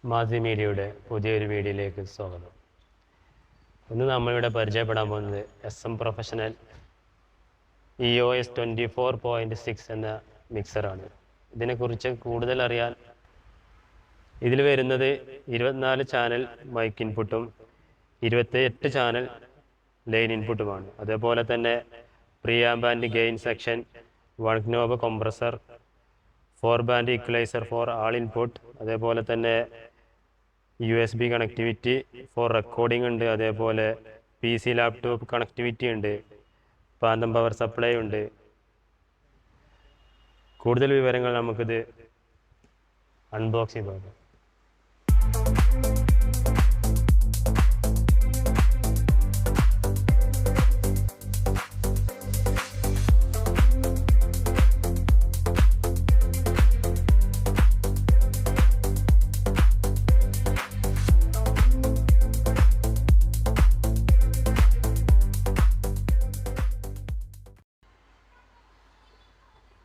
മാസി മീഡിയയുടെ പുതിയൊരു വീഡിയോയിലേക്ക് സ്വാഗതം. ഇന്ന് നമ്മളിവിടെ പരിചയപ്പെടാൻ പോകുന്നത് SM പ്രൊഫഷണൽ EOS 24.6 എന്ന മിക്സറാണ്. ഇതിനെക്കുറിച്ച് കൂടുതൽ അറിയാൻ ഇതിൽ വരുന്നത് 24 ചാനൽ മൈക്ക് ഇൻപുട്ടും 28 ചാനൽ ലൈൻ ഇൻപുട്ടുമാണ്. അതേപോലെ തന്നെ preamp and gain section, 1 knob compressor, 4 band equalizer for all input, അതേപോലെ തന്നെ USB കണക്ടിവിറ്റി ഫോർ റെക്കോർഡിംഗ് ഉണ്ട്. അതേപോലെ PC ലാപ്ടോപ്പ് കണക്ടിവിറ്റി ഉണ്ട്. പാന്തം പവർ സപ്ലൈ ഉണ്ട്. കൂടുതൽ വിവരങ്ങൾ നമുക്കിത് അൺബോക്സ് ചെയ്ത് നോക്കാം.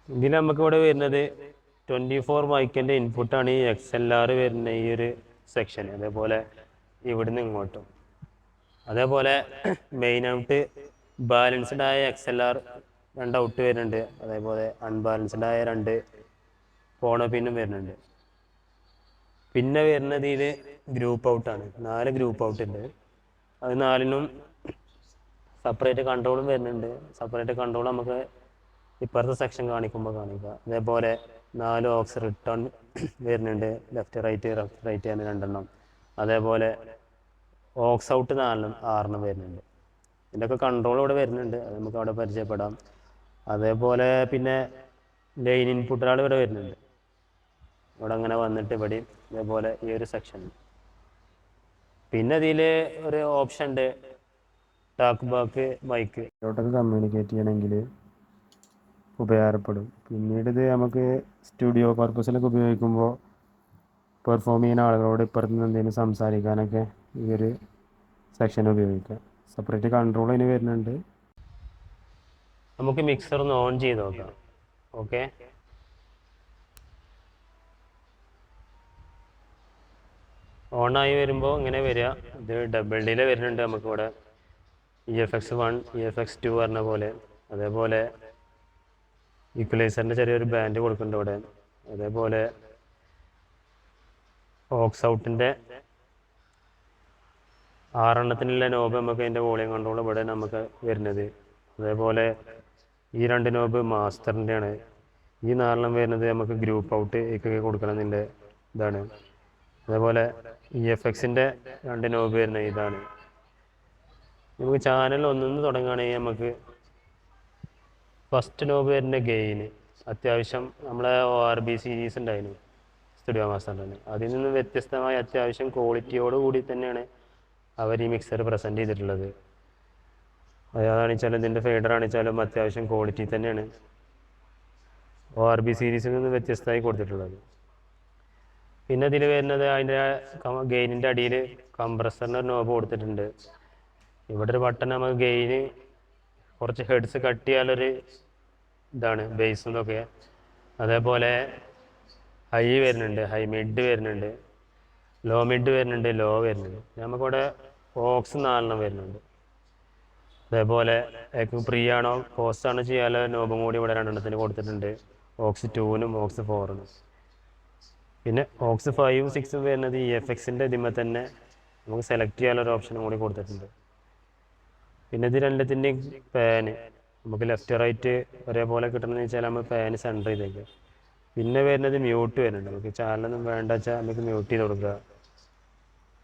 ഇതിൽ നമുക്കിവിടെ വരുന്നത് 24 മൈക്കിൻ്റെ ഇൻപുട്ടാണ് ഈ XLR വരുന്ന ഈ ഒരു സെക്ഷൻ. അതേപോലെ ഇവിടുന്ന് ഇങ്ങോട്ടും. അതേപോലെ മെയിൻ ഔട്ട് ബാലൻസ്ഡ് ആയ XLR 2 ഔട്ട് വരുന്നുണ്ട്. അതേപോലെ അൺബാലൻസ്ഡ് ആയ 2 ഫോണോ പിന്നും വരുന്നുണ്ട്. പിന്നെ വരുന്നത് ഇതിൽ ഗ്രൂപ്പ് ഔട്ടാണ്. 4 ഗ്രൂപ്പ് ഔട്ട് ഉണ്ട്. അത് 4നും സെപ്പറേറ്റ് കൺട്രോളും വരുന്നുണ്ട്. സെപ്പറേറ്റ് കൺട്രോൾ നമുക്ക് ഇപ്പുറത്തെ സെക്ഷൻ കാണിക്കുമ്പോൾ കാണിക്കുക. അതേപോലെ 4 ഓക്സ് റിട്ടേൺ വരുന്നുണ്ട്. ലെഫ്റ്റ് റൈറ്റ് ആണ് 2 അതേപോലെ ഓക്സ് ഔട്ട് 6 വരുന്നുണ്ട്. ഇതിൻ്റെയൊക്കെ കൺട്രോൾ ഇവിടെ വരുന്നുണ്ട്. അത് നമുക്ക് അവിടെ പരിചയപ്പെടാം. അതേപോലെ പിന്നെ ലൈൻ ഇൻപുട്ടുകൾ ഇവിടെ വരുന്നുണ്ട്. ഇവിടെ അങ്ങനെ വന്നിട്ട് ഇവിടെ അതേപോലെ ഈ ഒരു സെക്ഷൻ. പിന്നെ ഇതിൽ ഒരു ഓപ്ഷൻ ഉണ്ട്, ടാക്ക് ബാക്ക് മൈക്ക്. ഇതോട്ടൊക്കെ കമ്മ്യൂണിക്കേറ്റ് ചെയ്യണമെങ്കിൽ ഉപകാരപ്പെടും. പിന്നീട് ഇത് നമുക്ക് സ്റ്റുഡിയോ പർപ്പസിലൊക്കെ ഉപയോഗിക്കുമ്പോൾ പെർഫോം ചെയ്യുന്ന ആളുകളോട് ഇപ്പുറത്ത് നിന്ന് എന്തെങ്കിലും സംസാരിക്കാനൊക്കെ ഈ ഒരു സെക്ഷൻ ഉപയോഗിക്കാം. സെപ്പറേറ്റ് കൺട്രോൾ അതിന് വരുന്നുണ്ട്. നമുക്ക് മിക്സർ ഒന്ന് ഓൺ ചെയ്ത് നോക്കാം. ഓക്കെ, ഓണായി വരുമ്പോൾ ഇങ്ങനെ വരിക. ഇത് ഡബിൾ ഡിലേ വരുന്നുണ്ട് നമുക്കിവിടെ. EFX1 EFX2 പറഞ്ഞ പോലെ. അതേപോലെ ഈക്വലൈസറിൻ്റെ ചെറിയൊരു ബാൻഡ് കൊടുക്കുന്നുണ്ട് ഇവിടെ. അതേപോലെ ഓക്സ് ഔട്ടിൻ്റെ 6 നോബ് നമുക്ക് അതിൻ്റെ വോളിയം കൺട്രോൾ ഇവിടെ നമുക്ക് വരുന്നത്. അതേപോലെ ഈ 2 നോബ് മാസ്റ്ററിൻ്റെ ആണ്. ഈ 4 വരുന്നത് നമുക്ക് ഗ്രൂപ്പ് ഔട്ട് ഒക്കെ കൊടുക്കണമെന്നില്ല ഇതാണ്. അതേപോലെ EFXൻ്റെ 2 നോബ് വരുന്നത് ഇതാണ്. നമുക്ക് ചാനൽ ഒന്നിന്ന് തുടങ്ങുകയാണെങ്കിൽ നമുക്ക് ഫസ്റ്റ് നോബ് വരുന്ന ഗെയിന് അത്യാവശ്യം നമ്മളെ ORB സീരീസ് ഉണ്ടായിരുന്നു സ്റ്റുഡിയോ മാസ്റ്ററിന്. അതിൽ നിന്ന് വ്യത്യസ്തമായി അത്യാവശ്യം ക്വാളിറ്റിയോട് കൂടി തന്നെയാണ് അവർ ഈ മിക്സർ പ്രസൻറ്റ് ചെയ്തിട്ടുള്ളത്. അതാണെച്ചാലും ഇതിൻ്റെ ഫേഡർ ആണെച്ചാലും അത്യാവശ്യം ക്വാളിറ്റി തന്നെയാണ് ORB സീരീസിൽ നിന്ന് വ്യത്യസ്തമായി കൊടുത്തിട്ടുള്ളത്. പിന്നെ ഇതിൽ വരുന്നത് അതിൻ്റെ ഗെയിനിൻ്റെ അടിയിൽ കംപ്രസറിൻ്റെ നോബ് കൊടുത്തിട്ടുണ്ട്. ഇവിടെ ഒരു ബട്ടൺ നമുക്ക് ഗെയിന് കുറച്ച് ഹെഡ്സ് കട്ട് ചെയ്യാനൊരു ഇതാണ് ബേസ് എന്നൊക്കെ. അതേപോലെ ഹൈ വരുന്നുണ്ട്, ഹൈ മിഡ് വരുന്നുണ്ട്, ലോ മിഡ് വരുന്നുണ്ട്, ലോ വരുന്നുണ്ട്. നമുക്കിവിടെ ഓക്സ് 4 വരുന്നുണ്ട്. അതേപോലെ പ്രീ ആണോ പോസ്റ്റ് ആണോ ചെയ്യാനുള്ള നോബും കൂടി ഇവിടെ 2 കൊടുത്തിട്ടുണ്ട്. ഓക്സ് 2നും ഓക്സ് 4നും. പിന്നെ ഓക്സ് 5, 6 വരുന്നത് EFXൻ്റെ ഇതിന്മേൽ തന്നെ നമുക്ക് സെലക്ട് ചെയ്യാനുള്ളൊരു ഓപ്ഷനും കൂടി കൊടുത്തിട്ടുണ്ട്. പിന്നെ ഇത് 2ത്തിൻ്റെയും പാന് നമുക്ക് ലെഫ്റ്റ് റൈറ്റ് ഒരേപോലെ കിട്ടണമെന്ന് വെച്ചാൽ നമ്മൾ പാന് സെൻറ്റർ ചെയ്തേക്കുക. പിന്നെ വരുന്നത് മ്യൂട്ട് വരുന്നുണ്ട്. നമുക്ക് ചാനലൊന്നും വേണ്ട വെച്ചാൽ നമുക്ക് മ്യൂട്ട് ചെയ്ത് കൊടുക്കുക.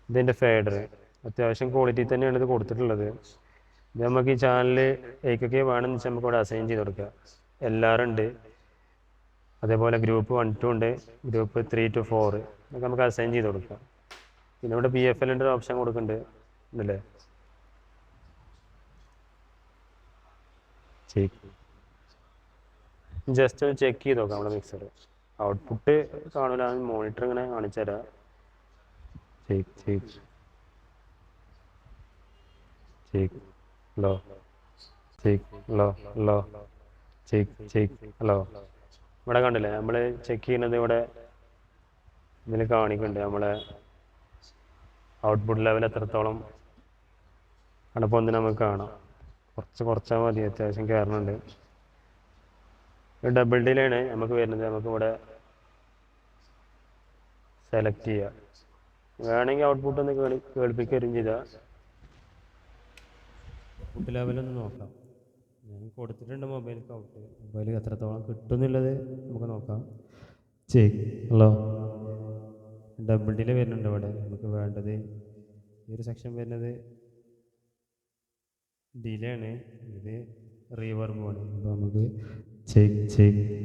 ഇതിൻ്റെ ഫേഡർ അത്യാവശ്യം ക്വാളിറ്റി തന്നെയാണ് ഇത് കൊടുത്തിട്ടുള്ളത്. ഇത് നമുക്ക് ഈ ചാനൽ ഏക്കൊക്കെ വേണമെന്ന് വെച്ചാൽ നമുക്ക് ഇവിടെ അസൈൻ ചെയ്ത് കൊടുക്കുക. LR ഉണ്ട്, അതേപോലെ ഗ്രൂപ്പ് 1 to ഉണ്ട്, ഗ്രൂപ്പ് 3 to 4 ഇതൊക്കെ നമുക്ക് അസൈൻ ചെയ്ത് കൊടുക്കാം. പിന്നെ ഇവിടെ PFLൻ്റെ ഒരു ഓപ്ഷൻ കൊടുക്കുന്നുണ്ട് അല്ലേ. ജസ്റ്റ് ഒന്ന് ചെക്ക് ചെയ്ത് നോക്കാം നമ്മുടെ മിക്സർ. ഔട്ട്പുട്ട് കാണില്ല, മോണിറ്റർ ഇങ്ങനെ കാണിച്ചു തരാം. ലോ ലോ ലോ ഹലോ. ഇവിടെ കണ്ടില്ലേ നമ്മൾ ചെക്ക് ചെയ്യുന്നത് ഇവിടെ ഇതിൽ കാണിക്കുന്നുണ്ട് നമ്മളെ ഔട്ട്പുട്ട് ലെവൽ എത്രത്തോളം അടപ്പൊന്ന് നമുക്ക് കാണാം. കുറച്ചാൽ മതി, അത്യാവശ്യം കയറുന്നുണ്ട്. ഡബിൾ ഡിലാണ് നമുക്ക് വരുന്നത്. നമുക്കിവിടെ സെലക്ട് ചെയ്യുക, വേണമെങ്കിൽ ഔട്ട്പുട്ട് ഒന്ന് കേൾപ്പിക്കുകയും ചെയ്താൽ ഔട്ട്പുട്ട് ലെവലൊന്ന് നോക്കാം. ഞാൻ കൊടുത്തിട്ടുണ്ട് മൊബൈലിലേക്ക് ഔട്ട്. മൊബൈൽ എത്രത്തോളം കിട്ടുമെന്നുള്ളത് നമുക്ക് നോക്കാം. ഹലോ, ഡബിൾ ഡിലേ വരുന്നുണ്ട് ഇവിടെ. നമുക്ക് വേണ്ടത് ഈ ഒരു സെക്ഷൻ വരുന്നത് ഡിലേ ആണ്, ഇത് റീവർബാണ്. അപ്പോൾ നമുക്ക്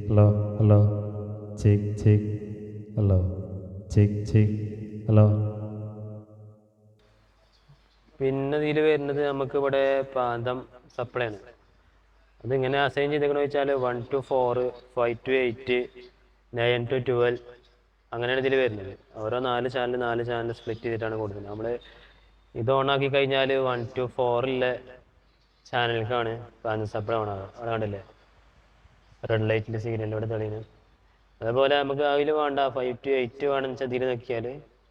ഹലോ ഹലോ ഹലോ ഹലോ. പിന്നെ ഇതിൽ വരുന്നത് നമുക്ക് ഇവിടെ പാന്തം സപ്ലൈ ആണ്. അതിങ്ങനെ അസൈൻ ചെയ്തേക്കണമെന്ന് വെച്ചാൽ 1 to 4, 5 to 8, 9 to 12 അങ്ങനെയാണ് ഇതിൽ വരുന്നത്. ഓരോ 4 ചാനൽ സ്പ്ലിറ്റ് ചെയ്തിട്ടാണ് കൊടുക്കുന്നത്. നമ്മൾ ഇത് ഓണാക്കി കഴിഞ്ഞാൽ 1 to 4 ചാനലിലേക്കാണ് പാന്തം സപ്ലൈ ഓണാകുക. അവിടെ കണ്ടില്ലേ റെഡ് ലൈറ്റിൻ്റെ സിഗ്നൽ ഇവിടെ തെളിയുന്നത്. അതേപോലെ നമുക്ക് അതിൽ വേണ്ട 5 to 8 വേണമെന്ന് വെച്ചാൽ ഇതിൽ നോക്കിയാൽ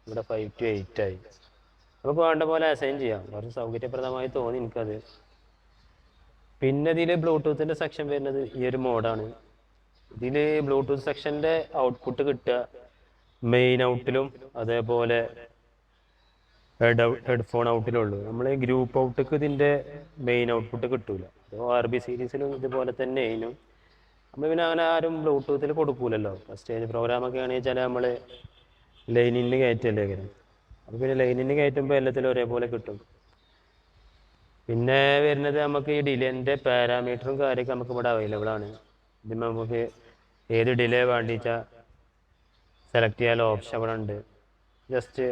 ഇവിടെ 5 to 8 ആയി. നമുക്ക് വേണ്ട പോലെ അസൈൻ ചെയ്യാം. കുറച്ച് സൗകര്യപ്രദമായി തോന്നി എനിക്കത്. പിന്നെ ഇതിൽ ബ്ലൂടൂത്തിൻ്റെ സെക്ഷൻ വരുന്നത് ഈ ഒരു മോഡാണ്. ഇതിൽ ബ്ലൂടൂത്ത് സെക്ഷൻ്റെ ഔട്ട്പുട്ട് കിട്ടുക മെയിൻ ഔട്ടിലും അതേപോലെ ഹെഡ്ഫോൺ ഔട്ടിലുള്ളൂ. നമ്മൾ ഗ്രൂപ്പ് ഔട്ടിക്ക് ഇതിൻ്റെ മെയിൻ ഔട്ട്പുട്ട് കിട്ടൂല. RB സീരീസിലും ഇതുപോലെ തന്നെ ആയിരുന്നു. നമ്മൾ പിന്നെ അങ്ങനെ ആരും ബ്ലൂടൂത്തിൽ കൊടുക്കൂലല്ലോ. സ്റ്റേജ് പ്രോഗ്രാമൊക്കെ ആണെങ്കിൽ വെച്ചാൽ നമ്മൾ ലൈനിന് കയറ്റല്ലേ കാര്യം. അപ്പോൾ പിന്നെ ലൈനിന് കയറ്റുമ്പോൾ എല്ലാത്തിലും ഒരേപോലെ കിട്ടും. പിന്നെ വരുന്നത് നമുക്ക് ഈ ഡിലേൻ്റെ പാരാമീറ്ററും കാര്യമൊക്കെ നമുക്ക് ഇവിടെ അവൈലബിൾ ആണ്. ഇതിന് നമുക്ക് ഏത് ഡിലേ വേണ്ടിച്ചാൽ സെലക്ട് ചെയ്യാനുള്ള ഓപ്ഷൻ ഇവിടെ ഉണ്ട്. ജസ്റ്റ്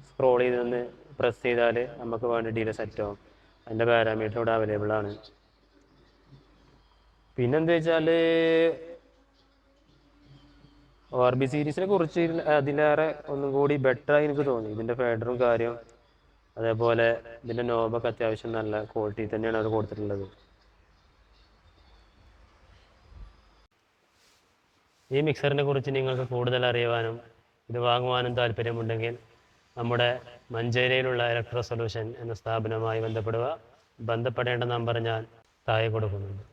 സ്ക്രോൾ ചെയ്തൊന്ന് പ്രസ് ചെയ്താൽ നമുക്ക് വേണ്ട ഡിലേ സെറ്റ് ആവും. അതിൻ്റെ പാരാമീറ്റർ ഇവിടെ അവൈലബിൾ ആണ്. പിന്നെന്താ വെച്ചാൽ RB സീരീസിനെ കുറിച്ച് അതിലേറെ ഒന്നും കൂടി ബെറ്ററായി എനിക്ക് തോന്നി. ഇതിൻ്റെ ഫേഡറും കാര്യം അതേപോലെ ഇതിൻ്റെ നോബൊക്കെ അത്യാവശ്യം നല്ല ക്വാളിറ്റി തന്നെയാണ് അവർ കൊടുത്തിട്ടുള്ളത്. ഈ മിക്സറിനെ കുറിച്ച് നിങ്ങൾക്ക് കൂടുതൽ അറിയുവാനും ഇത് വാങ്ങുവാനും താല്പര്യമുണ്ടെങ്കിൽ നമ്മുടെ മഞ്ചേരിയിലുള്ള ഇലക്ട്രോ സൊല്യൂഷൻ എന്ന സ്ഥാപനവുമായി ബന്ധപ്പെടുക. ബന്ധപ്പെടേണ്ട നമ്പർ ഞാൻ താഴെ കൊടുക്കുന്നുണ്ട്.